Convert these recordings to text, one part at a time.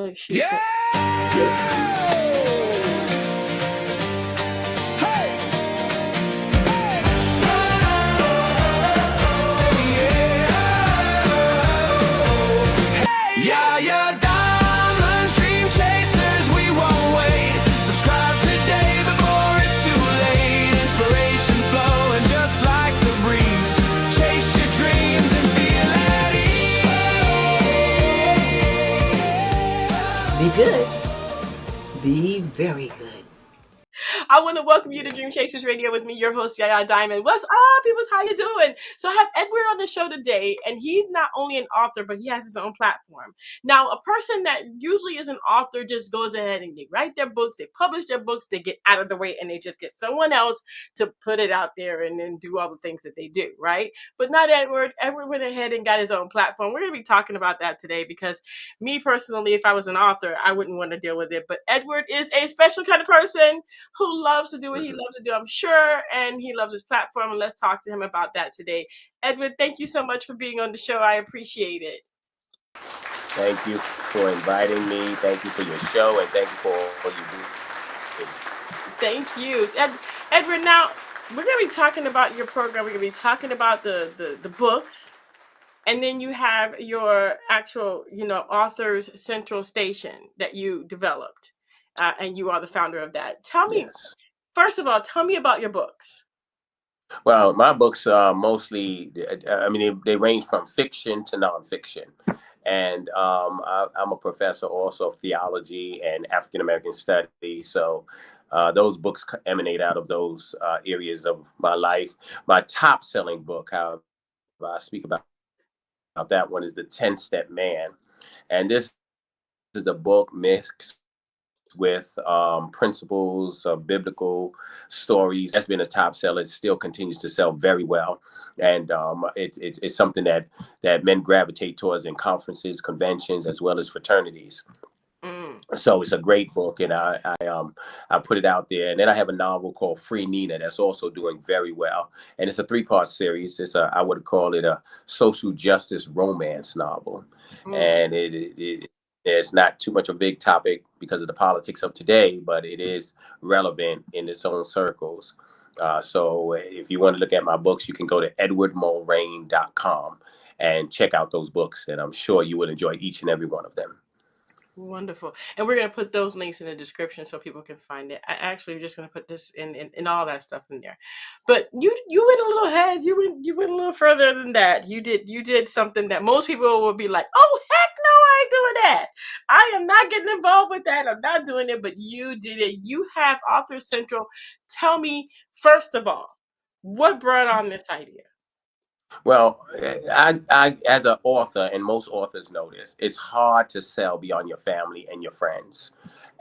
Oh, she's Yeah! Hey! Hey! Yaya Diamond, dream chasers, we won't wait. Subscribe today before it's too late. Inspiration flowing just like the breeze. Chase your dreams and feel at ease. Be good. Be very good. I want to welcome you to Dream Chasers Radio with me, your host, Yaya Diamond. What's up, people? How you doing? So I have Edward on the show today, and he's not only an author, but he has his own platform. Now, a person that usually is an author just goes ahead and they write their books, they publish their books, they get out of the way, and they just get someone else to put it out there and then do all the things that they do, right? But not Edward. Edward went ahead and got his own platform. We're going to be talking about that today because me personally, if I was an author, I wouldn't want to deal with it. But Edward is a special kind of person who loves to do what he loves to do, I'm sure, and he loves his platform, and let's talk to him about that today. Edward, thank you so much for being on the show. I appreciate it. Thank you for inviting me. Thank you for your show, and thank you for all you do. Thank you. Edward, now, we're going to be talking about your program. We're going to be talking about the books, and then you have your actual, Authors Central Station that you developed, and you are the founder of that. Yes. First of all, tell me about your books. Well, my books are mostly, they range from fiction to nonfiction. And I'm a professor also of theology and African American studies. So those books emanate out of those areas of my life. My top selling book, however, I speak about that one, is The 10-Step Man. And this is a book mixed with principles of biblical stories. That's been a top seller. It still continues to sell very well, and it's something that men gravitate towards in conferences, conventions, as well as fraternities. So it's a great book, and I put it out there. And then I have a novel called Free Nina that's also doing very well, and it's a 3-part series. I would call it a social justice romance novel, and it's not too much of a big topic because of the politics of today, but it is relevant in its own circles. So if you want to look at my books, you can go to edwardmulraine.com and check out those books, and I'm sure you will enjoy each and every one of them. Wonderful. And we're going to put those links in the description so people can find it. I actually just going to put this in all that stuff in there. But you went a little ahead. You went a little further than that. You did something that most people will be like, oh, heck no, I ain't doing that. I am not getting involved with that. I'm not doing it. But you did it. You have Author Central. Tell me, first of all, what brought on this idea? Well, I as an author, and most authors know this, it's hard to sell beyond your family and your friends.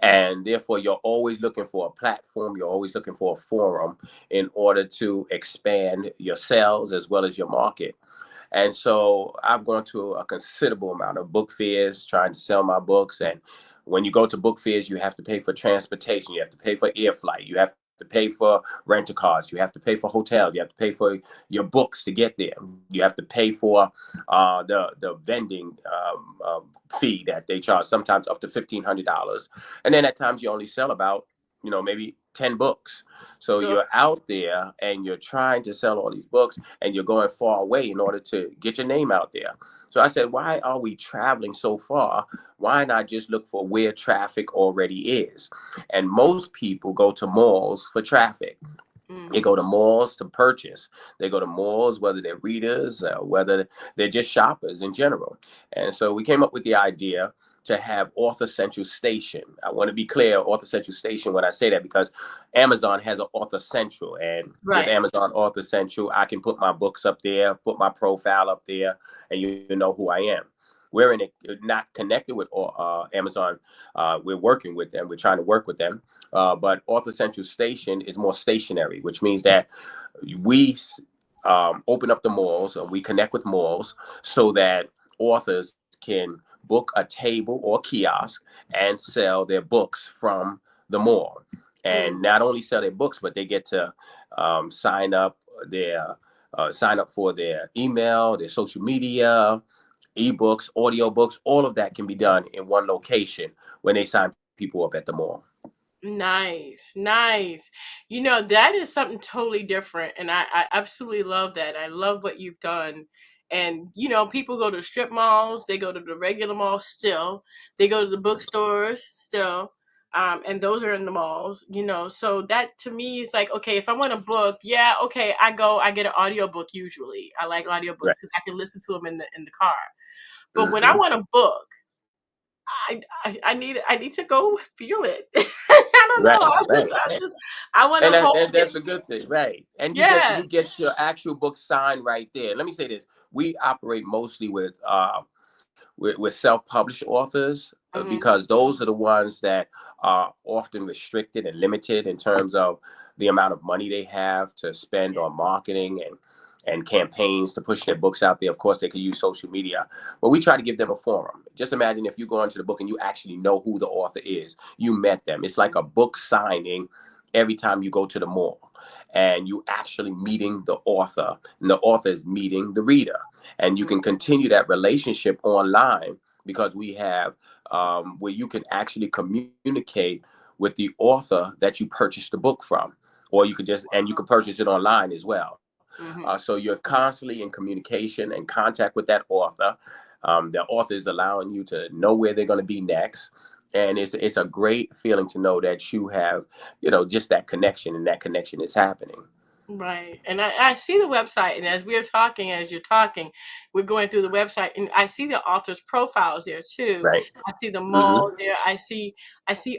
And therefore, you're always looking for a platform. You're always looking for a forum in order to expand your sales as well as your market. And so I've gone to a considerable amount of book fairs trying to sell my books. And when you go to book fairs, you have to pay for transportation. You have to pay for air flight. You have to pay for rental cars. You have to pay for hotels. You have to pay for your books to get there. You have to pay for the vending fee that they charge, sometimes up to $1,500. And then at times you only sell about, maybe 10 books. So you're out there and you're trying to sell all these books, and you're going far away in order to get your name out there. So I said, why are we traveling so far? Why not just look for where traffic already is? And most people go to malls for traffic. They go to malls to purchase. They go to malls, whether they're readers, whether they're just shoppers in general. And so we came up with the idea to have Author Central Station. I want to be clear, Author Central Station, when I say that, because Amazon has an Author Central. And with Amazon Author Central, I can put my books up there, put my profile up there, and you know who I am. We're not connected with Amazon. We're working with them. We're trying to work with them. But Author Central Station is more stationary, which means that we open up the malls, and we connect with malls so that authors can book a table or kiosk and sell their books from the mall. And not only sell their books, but they get to sign up for their email, their social media, ebooks, audiobooks, all of that can be done in one location when they sign people up at the mall. Nice, nice. You know, that is something totally different. And I absolutely love that. I love what you've done. And, you know, people go to strip malls, they go to the regular malls still, they go to the bookstores still. And those are in the malls, you know. So that to me is like, okay, if I want a book, yeah, okay, I get an audiobook usually. I like audiobooks Right. because I can listen to them in the car. But when I Hmm. want a book, I need to go feel it. I don't know. Right, right. I want to hold And it. that's a good thing, right? And Yeah. you get your actual book signed right there. Let me say this: we operate mostly with self-published authors Hmm. because those are the ones that are often restricted and limited in terms of the amount of money they have to spend on marketing and campaigns to push their books out there. Of course, they could use social media, but we try to give them a forum. Just imagine if you go into the book and you actually know who the author is. You met them. It's like a book signing every time you go to the mall, and you actually meeting the author, and the author is meeting the reader, and you can continue that relationship online because we have where you can actually communicate with the author that you purchased the book from, or you could just and you can purchase it online as well. Hmm. So you're constantly in communication and contact with that author. The author is allowing you to know where they're going to be next, and it's a great feeling to know that you have, just that connection, and that connection is happening. Right. And I see the website, and as we're talking, as you're talking, we're going through the website, and I see the author's profiles there too. Right. I see the Hmm. mall there. I see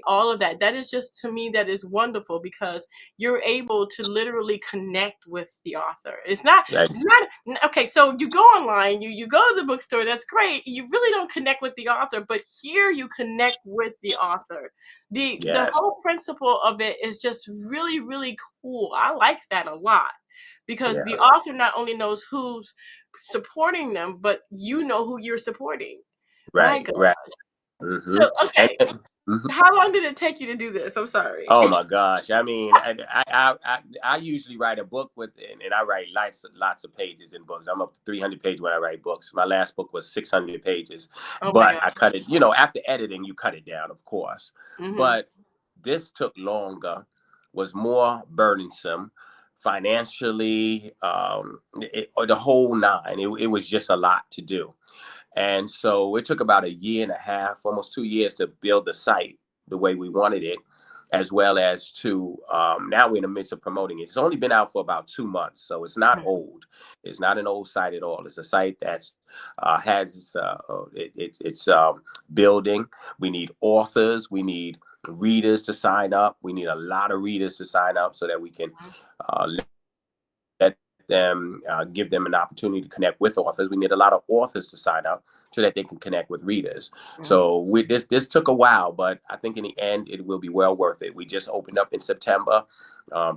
all of that. That is just, to me, that is wonderful because you're able to literally connect with the author. It's not Right. not okay. So you go online, you go to the bookstore. That's great. You really don't connect with the author, but here you connect with the author. The Yes. whole principle of it is just really, really cool. I like that a lot because the Yeah. author not only knows who's supporting them, but you know who you're supporting. My Right. God. Right. Hmm. So And, okay, mhm. how long did it take you to do this? I'm sorry. Oh my gosh! I mean, I usually write a book and I write lots of pages in books. I'm up to 300 pages when I write books. My last book was 600 pages, Oh my but God. I cut it. After editing, you cut it down, of course. Hmm. But this took longer, was more burdensome financially, the whole nine. It was just a lot to do. And so it took about a year and a half, almost 2 years to build the site the way we wanted it, as well as to now we're in the midst of promoting it. It's only been out for about 2 months, so it's not old. It's not an old site at all. It's a site that's has it's building. We need authors. We need readers to sign up. We need a lot of readers to sign up so that we can let them give them an opportunity to connect with authors. We need a lot of authors to sign up so that they can connect with readers. So this took a while, but I think in the end it will be well worth it. We just opened up in September.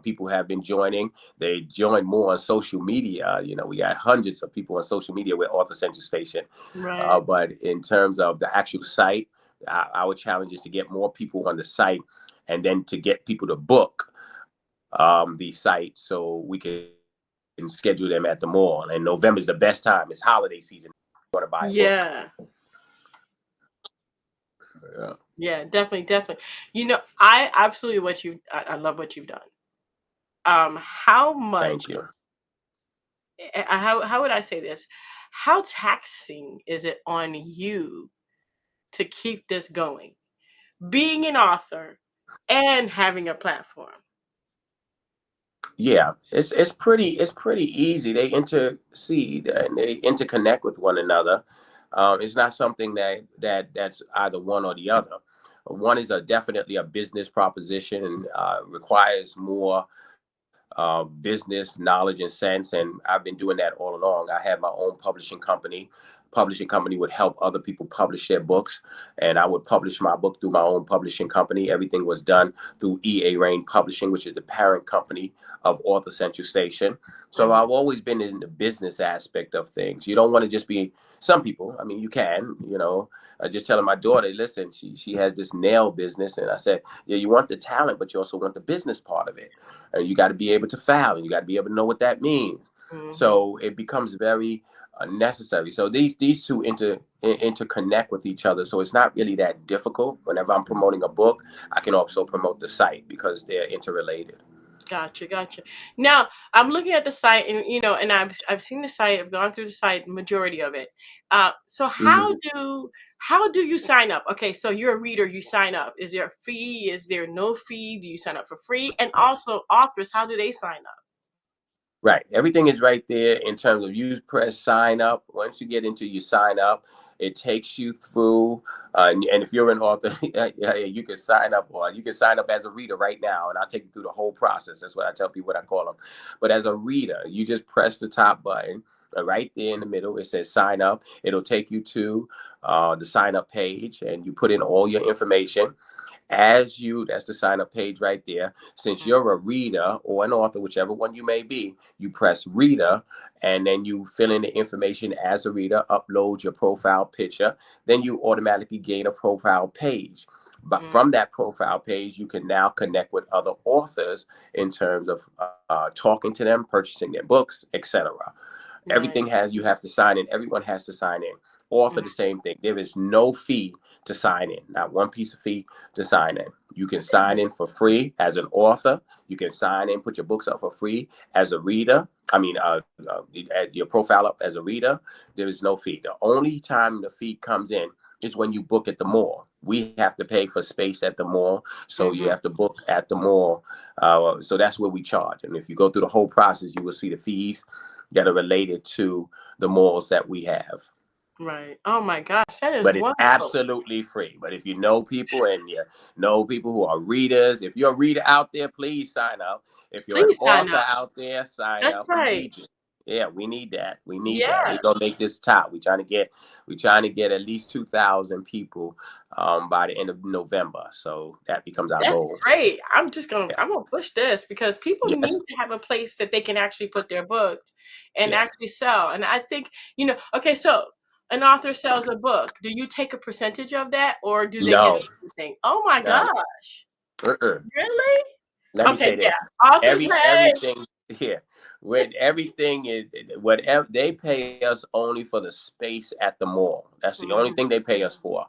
People have been joining. They joined more on social media. We got hundreds of people on social media with Author Central Station. Right. But in terms of the actual site, our challenge is to get more people on the site, and then to get people to book the site so we can schedule them at the mall. And November is the best time. It's holiday season. You want to buy a book. Yeah. Yeah. Yeah. Definitely. Definitely. You know, I absolutely I love what you've done. How much? Thank you. How would I say this? How taxing is it on you to keep this going? Being an author and having a platform. Yeah, it's pretty easy. They intercede and they interconnect with one another. It's not something that's either one or the other. One is definitely a business proposition and requires more business knowledge and sense, and I've been doing that all along. I had my own publishing company. Publishing company would help other people publish their books, and I would publish my book through my own publishing company. Everything was done through Rain Publishing, which is the parent company of Author Central Station. So Mhm. I've always been in the business aspect of things. You don't want to just be some people. I mean, you can, just telling my daughter, listen, she has this nail business, and I said, yeah, you want the talent, but you also want the business part of it. And you got to be able to file, and you got to be able to know what that means. Mhm. So it becomes very necessary. So these two interconnect with each other. So it's not really that difficult. Whenever I'm promoting a book, I can also promote the site because they're interrelated. Gotcha. Now I'm looking at the site, and and I've seen the site. I've gone through the site, majority of it. So Hmm. how do you sign up? Okay, so you're a reader, you sign up. Is there a fee? Is there no fee? Do you sign up for free? And also authors, how do they sign up? Right. Everything is right there in terms of you press sign up. Once you get into you sign up, it takes you through. And if you're an author, yeah, you can sign up, or you can sign up as a reader right now. And I'll take you through the whole process. That's what I tell people, what I call them. But as a reader, you just press the top button right there in the middle. It says sign up. It'll take you to the sign up page, and you put in all your information. That's the sign up page right there. Since you're a reader or an author, whichever one you may be, you press reader, and then you fill in the information as a reader, upload your profile picture, then you automatically gain a profile page. But Mm, from that profile page, you can now connect with other authors in terms of talking to them, purchasing their books, etc. right. Everything has, you have to sign in. Everyone has to sign in. Author, Mm, the same thing. There is no fee to sign in, not one piece of fee to sign in. You can sign okay. in for free as an author. You can sign in, put your books up for free as a reader. I mean, add your profile up as a reader. There is no fee. The only time the fee comes in is when you book at the mall. We have to pay for space at the mall, so you Hmm. have to book at the mall. So that's where we charge. And if you go through the whole process, you will see the fees that are related to the malls that we have. Right. Oh my gosh, that is But it's wonderful. absolutely free. But if you know people and you know people who are readers, if you're a reader out there, please sign up. If you're an Please sign author up. out there, sign That's up. We right. need you. Yeah, we need that. We need that. Yeah. We're gonna make this top. We're trying to get at least 2,000 people by the end of November. So that becomes our That's goal. great. Yeah. I'm gonna push this because people Yes. need to have a place that they can actually put their books and Yeah. actually sell. And I think, okay, so an author sells a book. Do you take a percentage of that, or do they get No. everything? Oh my No. gosh. Uh-uh. Really? Let me Okay, say this. yeah. Authors, hey. Everything here, when everything is, whatever they pay us only for the space at the mall. That's the only Mhm. thing they pay us for.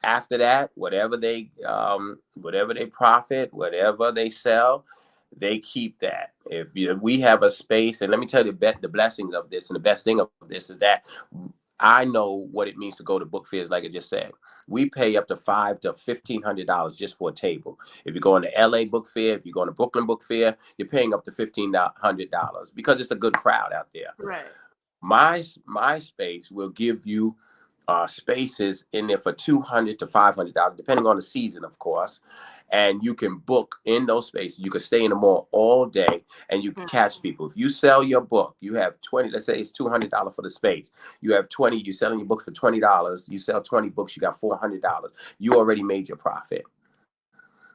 After that, whatever they profit, whatever they sell, they keep that. We have a space, and let me tell you the blessings of this, and the best thing of this is that I know what it means to go to book fairs, like I just said. We pay up to $500 to $1,500 just for a table. If you go on the LA book fair, if you go on the Brooklyn book fair, you're paying up to $1,500 because it's a good crowd out there. Right. My space will give you spaces in there for $200 to $500, depending on the season, of course. And you can book in those spaces. You can stay in the mall all day, and you can Mhm. catch people. If you sell your book, you have 20. Let's say it's $200 for the space. You have 20. You're selling your book for $20. You sell 20 books. You got $400. You already made your profit.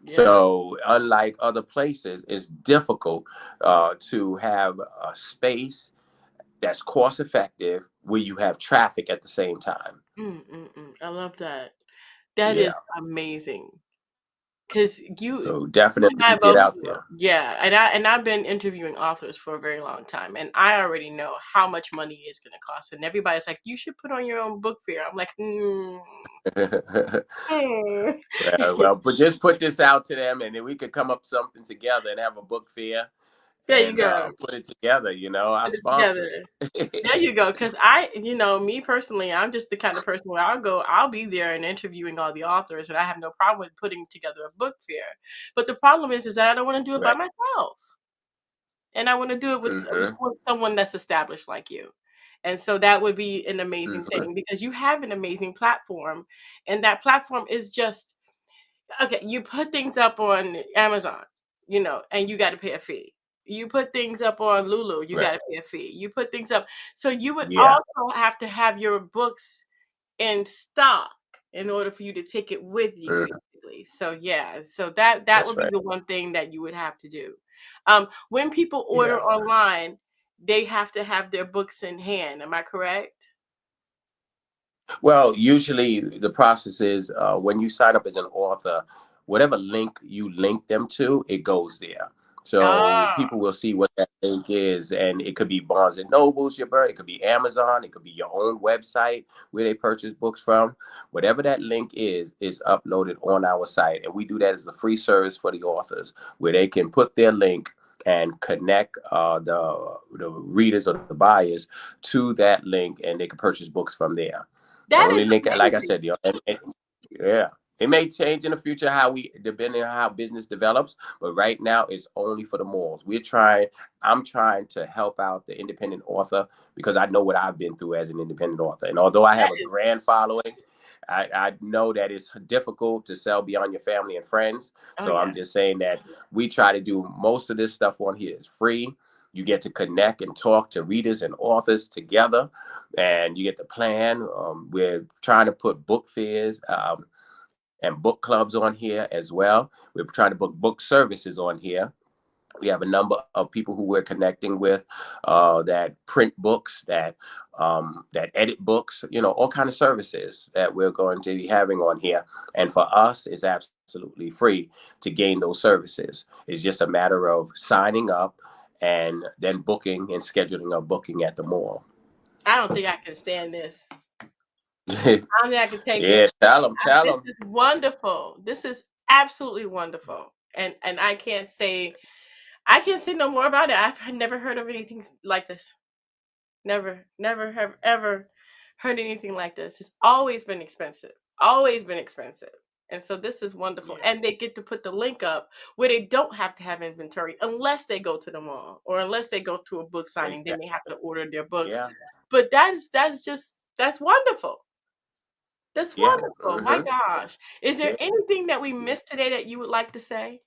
Yeah. So, unlike other places, it's difficult to have a space that's cost effective where you have traffic at the same time. I love that. That is Yeah. amazing. 'Cause So you and I definitely get both out know. there. Yeah, and I've been interviewing authors for a very long time, and I already know how much money it's gonna cost, and everybody's like, "You should put on your own book fair." I'm like, mm." But just put this out to them, and then we could come up with something together and have a book fair There you and go. put it together. I Put it sponsor together. it. There you go. Cause me personally, I'm just the kind of person where I'll be there and interviewing all the authors, and I have no problem with putting together a book fair. But the problem is that I don't wanna do it by Right. myself. And I wanna do it Hmm. with someone that's established like you. And so that would be an amazing Hmm. thing because you have an amazing platform, and that platform is just okay, you put things up on Amazon, and you gotta pay a fee. You put things up on Lulu, you Right. gotta pay a fee. You put things up so you would Yeah. also have to have your books in stock in order for you to take it with you, Mhm. basically. So yeah, so that That's would be right. the one thing that you would have to do. When people order Yeah. online, they have to have their books in hand. Am I correct? Well, usually the process is when you sign up as an author, whatever link you link them to, it goes there. So Ah, people will see what that link is, and it could be Barnes and Nobles, it could be Amazon, it could be your own website where they purchase books from. Whatever that link is uploaded on our site, and we do that as a free service for the authors, where they can put their link and connect the readers or the buyers to that link, and they can purchase books from there. The that only is link, like I amazing. said, yeah, it may change in the future how we, depending on how business develops, but right now it's only for the malls. I'm trying to help out the independent author because I know what I've been through as an independent author. And although I That have a is, grand following, I know that it's difficult to sell beyond your family and friends. oh So yeah, I'm just saying that we try to do most of this stuff on here is free. You get to connect and talk to readers and authors together, and you get to plan. We're trying to put book fairs and book clubs on here as well. We're trying to book services on here. We have a number of people who we're connecting with that print books, that edit books, all kind of services that we're going to be having on here. And for us, it's absolutely free to gain those services. It's just a matter of signing up and then booking and scheduling a booking at the mall. I don't think I can stand this. I don't think I can take this. Yeah, tell This them. is wonderful. This is absolutely wonderful, and I can't say no more about it. I've never heard of anything like this. Never have ever heard anything like this. It's always been expensive. And so this is wonderful. Yeah, And they get to put the link up where they don't have to have inventory unless they go to the mall or unless they go to a book signing. They may have to order their books. yeah, But that's wonderful. That's yeah. wonderful. My Hmm. gosh. Is there Yeah. anything that we missed today that you would like to say?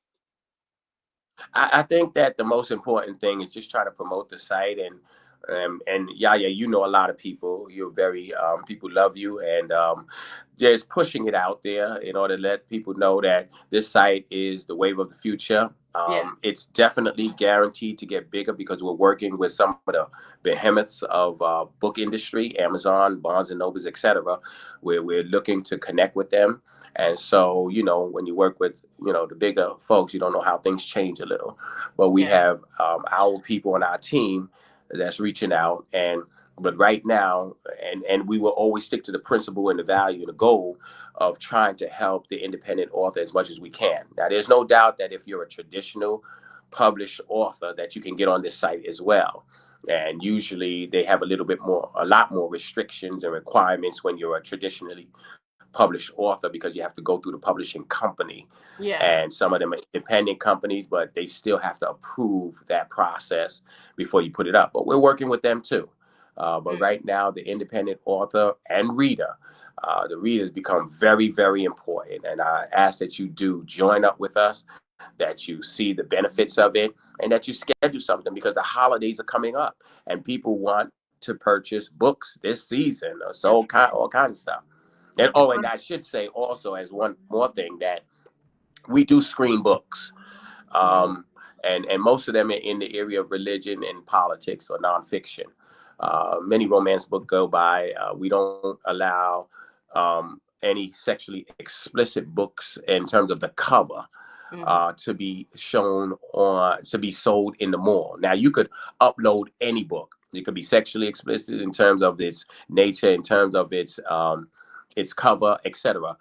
I think that the most important thing is just trying to promote the site, and Yaya, you know a lot of people. You're very people love you, and just pushing it out there in order to let people know that this site is the wave of the future. Yeah. It's definitely guaranteed to get bigger because we're working with some of the behemoths of book industry, Amazon, Barnes and Nobles, etc. Where we're looking to connect with them. And so, when you work with, the bigger folks, you don't know how things change a little. But we Yeah. have our people on our team that's reaching out. But right now, and we will always stick to the principle and the value and the goal of trying to help the independent author as much as we can. Now, there's no doubt that if you're a traditional published author, that you can get on this site as well. And usually they have a lot more restrictions and requirements when you're a traditionally published author because you have to go through the publishing company, Yeah. and some of them are independent companies, but they still have to approve that process before you put it up. But we're working with them too. But right now, the independent author and reader, the readers become very, very important. And I ask that you do join up with us, that you see the benefits of it, and that you schedule something because the holidays are coming up and people want to purchase books this season, or so That's right. all kinds of stuff. And That's and wonderful. I should say also as one more thing that we do screen books, Mm, um, and most of them are in the area of religion and politics or nonfiction. Many romance books go by. We don't allow any sexually explicit books in terms of the cover mhm. to be sold in the mall. Now you could upload any book. It could be sexually explicit in terms of its nature, in terms of its cover, etc.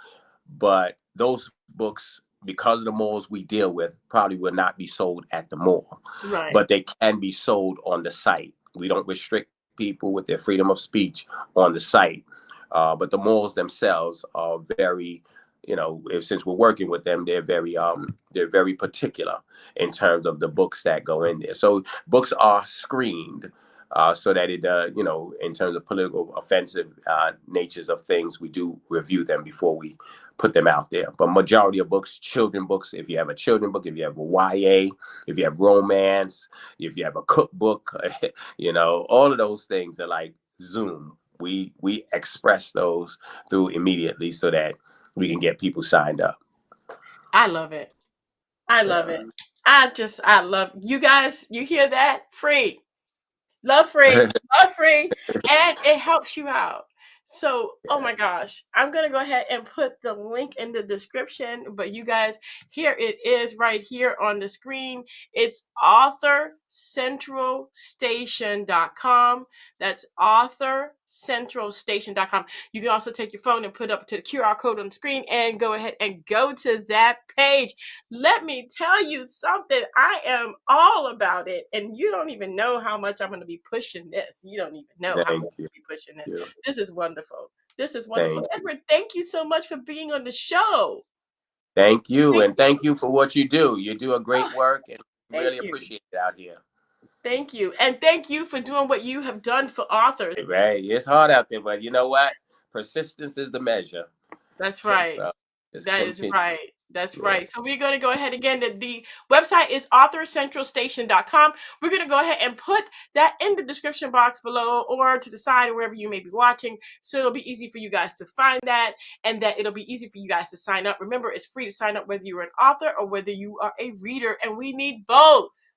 But those books, because of the malls we deal with, probably will not be sold at the mall, Right. but they can be sold on the site. We don't restrict people with their freedom of speech on the site, but the malls themselves are very, since we're working with them, they're very particular in terms of the books that go in there. So books are screened. So that in terms of political offensive natures of things, we do review them before we put them out there. But majority of books, children books, if you have a children book, if you have a YA, if you have romance, if you have a cookbook, all of those things are like Zoom. We express those through immediately so that we can get people signed up. I love it. I love it. Yeah. I love you guys. You hear that? Free. Love free. Love free. And it helps you out. So, oh my gosh, I'm going to go ahead and put the link in the description. But you guys, here it is right here on the screen. It's authorcentralstation.com. That's authorcentralstation.com. You can also take your phone and put up to the QR code on the screen and go ahead and go to that page. Let me tell you something. I am all about it. And you don't even know how much I'm going to be pushing this. You don't even know how much Thank I'm going to be pushing this. you. This is wonderful. This is wonderful. Thank you. Edward, thank you so much for being on the show. Thank you. Thank And thank you for what you do. You do a great work and really Thank you. appreciate it out here. Thank you. And thank you for doing what you have done for authors. Right. It's hard out there, but you know what? Persistence is the measure. That's right. So just That is continue. right. That's Yeah. right. So we're going to go ahead again. The website is authorcentralstation.com. We're going to go ahead and put that in the description box below or to the side or wherever you may be watching. So it'll be easy for you guys to find that and that it'll be easy for you guys to sign up. Remember, it's free to sign up whether you're an author or whether you are a reader, and we need both.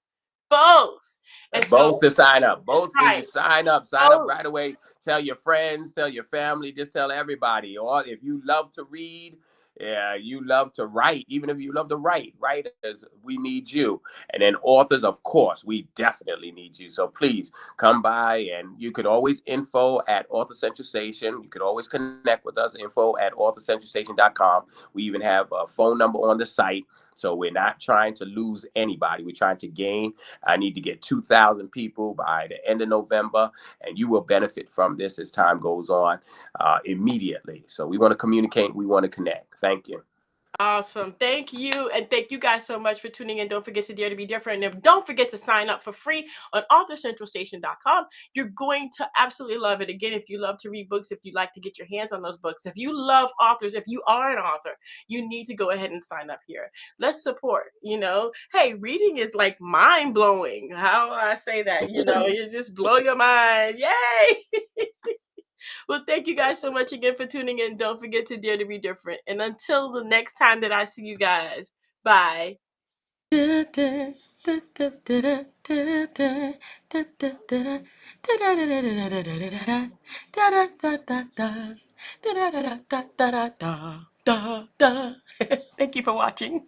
Both. And so, Both to sign up. that's Both so you right. sign up. Sign up Both. right away. Tell your friends, tell your family, just tell everybody. Or if you love to read, yeah, you love to write. Even if you love to write, writers, we need you. And then authors, of course, we definitely need you. So please come by, and you could always info at Author Central Station. You could always connect with us, info at authorcentralstation.com. We even have a phone number on the site. So we're not trying to lose anybody. We're trying to gain. I need to get 2,000 people by the end of November, and you will benefit from this as time goes on immediately. So we want to communicate. We want to connect. Thank you. Awesome. Thank you. And thank you guys so much for tuning in. Don't forget to dare to be different. And don't forget to sign up for free on authorcentralstation.com. You're going to absolutely love it. Again, if you love to read books, if you like to get your hands on those books, if you love authors, if you are an author, you need to go ahead and sign up here. Let's support, hey, reading is like mind blowing. How do I say that? You just blow your mind. Yay. Well, thank you guys so much again for tuning in. Don't forget to dare to be different. And until the next time that I see you guys, bye. Thank you for watching.